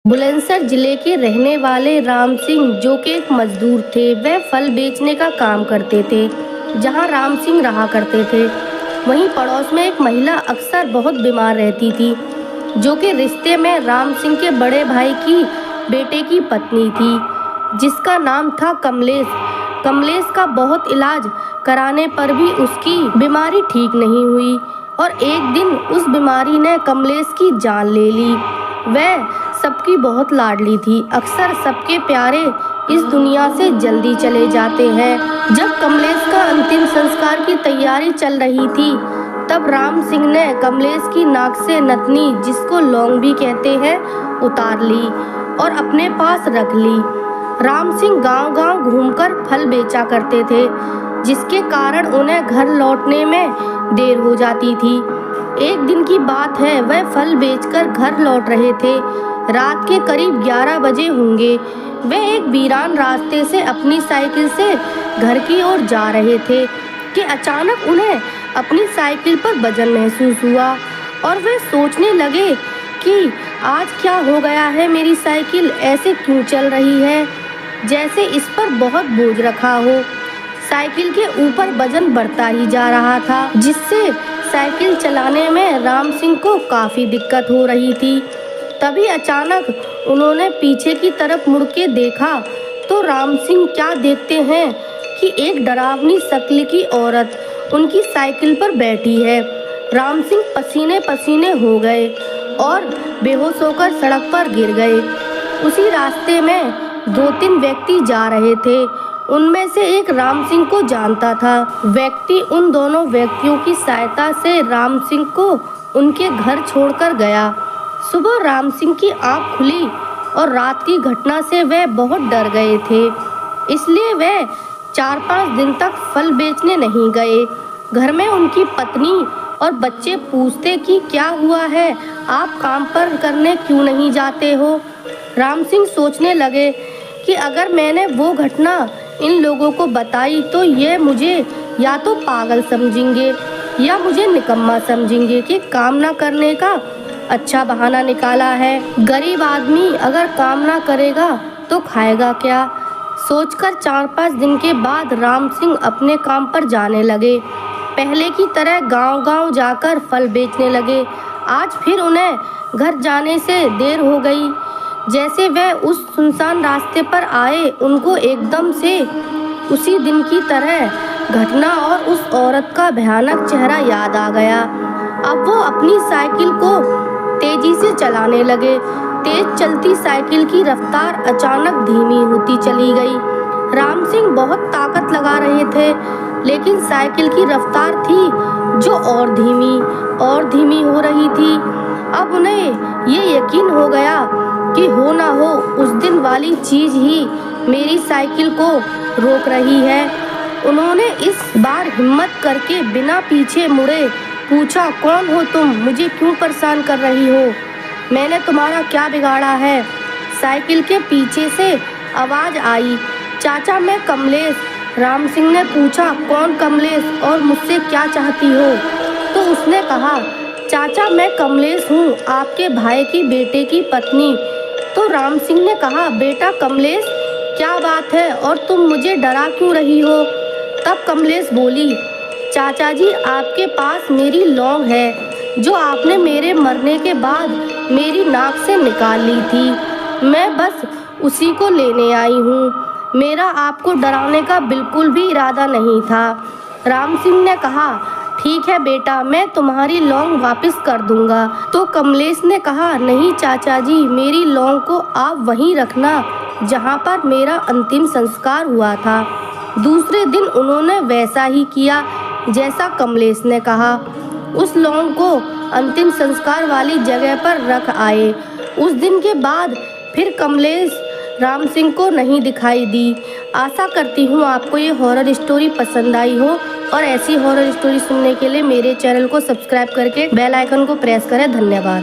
बुलंदशहर जिले के रहने वाले राम सिंह जो कि एक मजदूर थे, वह फल बेचने का काम करते थे। जहां राम सिंह रहा करते थे, वहीं पड़ोस में एक महिला अक्सर बहुत बीमार रहती थी, जो कि रिश्ते में राम सिंह के बड़े भाई की बेटे की पत्नी थी, जिसका नाम था कमलेश। कमलेश का बहुत इलाज कराने पर भी उसकी बीमारी ठीक नहीं हुई और एक दिन उस बीमारी ने कमलेश की जान ले ली। वह सबकी बहुत लाडली थी। अक्सर सबके प्यारे इस दुनिया से जल्दी चले जाते हैं। जब कमलेश का अंतिम संस्कार की तैयारी चल रही थी, तब राम सिंह ने कमलेश की नाक से नथनी, जिसको लौंग भी कहते हैं, उतार ली और अपने पास रख ली। राम सिंह गांव-गांव घूमकर फल बेचा करते थे, जिसके कारण उन्हें घर लौटने में देर हो जाती थी। एक दिन की बात है, वह फल बेचकर घर लौट रहे थे। रात के करीब 11 बजे होंगे। वे एक वीरान रास्ते से अपनी साइकिल से घर की ओर जा रहे थे कि अचानक उन्हें अपनी साइकिल पर वजन महसूस हुआ और वे सोचने लगे कि आज क्या हो गया है, मेरी साइकिल ऐसे क्यों चल रही है, जैसे इस पर बहुत बोझ रखा हो। साइकिल के ऊपर वजन बढ़ता ही जा रहा था, जिससे साइकिल चलाने में राम सिंह को काफ़ी दिक्कत हो रही थी। तभी अचानक उन्होंने पीछे की तरफ मुड़ के देखा तो राम सिंह क्या देखते हैं कि एक डरावनी शक्ल की औरत उनकी साइकिल पर बैठी है। राम सिंह पसीने पसीने हो गए और बेहोश होकर सड़क पर गिर गए। उसी रास्ते में 2-3 व्यक्ति जा रहे थे। उनमें से एक राम सिंह को जानता था। व्यक्ति उन दोनों व्यक्तियों की सहायता से राम सिंह को उनके घर छोड़कर गया। सुबह राम सिंह की आंख खुली और रात की घटना से वे बहुत डर गए थे, इसलिए वे 4-5 दिन तक फल बेचने नहीं गए। घर में उनकी पत्नी और बच्चे पूछते कि क्या हुआ है, आप काम पर करने क्यों नहीं जाते हो। राम सिंह सोचने लगे कि अगर मैंने वो घटना इन लोगों को बताई तो ये मुझे या तो पागल समझेंगे या मुझे निकम्मा समझेंगे कि काम ना करने का अच्छा बहाना निकाला है। गरीब आदमी अगर काम ना करेगा तो खाएगा क्या। सोचकर 4-5 दिन के बाद राम सिंह अपने काम पर जाने लगे। पहले की तरह गांव-गांव जाकर फल बेचने लगे। आज फिर उन्हें घर जाने से देर हो गई। जैसे वे उस सुनसान रास्ते पर आए, उनको एकदम से उसी दिन की तरह घटना और उस औरत का भयानक चेहरा याद आ गया। अब वो अपनी साइकिल को तेजी से चलाने लगे। तेज चलती साइकिल की रफ्तार अचानक धीमी होती चली गई। राम सिंह बहुत ताकत लगा रहे थे, लेकिन साइकिल की रफ्तार थी जो और धीमी हो रही थी। अब उन्हें ये यकीन हो गया कि हो ना हो उस दिन वाली चीज ही मेरी साइकिल को रोक रही है। उन्होंने इस बार हिम्मत करके बिना पीछे मुड़े पूछा, कौन हो तुम, मुझे क्यों परेशान कर रही हो, मैंने तुम्हारा क्या बिगाड़ा है। साइकिल के पीछे से आवाज़ आई, चाचा मैं कमलेश। राम सिंह ने पूछा, कौन कमलेश और मुझसे क्या चाहती हो। तो उसने कहा, चाचा मैं कमलेश हूँ, आपके भाई की बेटे की पत्नी। तो राम सिंह ने कहा, बेटा कमलेश, क्या बात है और तुम मुझे डरा क्यों रही हो। तब कमलेश बोली, चाचा जी आपके पास मेरी लौंग है जो आपने मेरे मरने के बाद मेरी नाक से निकाल ली थी। मैं बस उसी को लेने आई हूँ। मेरा आपको डराने का बिल्कुल भी इरादा नहीं था। राम सिंह ने कहा, ठीक है बेटा, मैं तुम्हारी लौंग वापस कर दूंगा। तो कमलेश ने कहा, नहीं चाचा जी, मेरी लौंग को आप वहीं रखना जहाँ पर मेरा अंतिम संस्कार हुआ था। दूसरे दिन उन्होंने वैसा ही किया जैसा कमलेश ने कहा। उस लौंग को अंतिम संस्कार वाली जगह पर रख आए। उस दिन के बाद फिर कमलेश राम सिंह को नहीं दिखाई दी। आशा करती हूँ आपको ये हॉरर स्टोरी पसंद आई हो और ऐसी हॉरर स्टोरी सुनने के लिए मेरे चैनल को सब्सक्राइब करके बेल आइकन को प्रेस करें। धन्यवाद।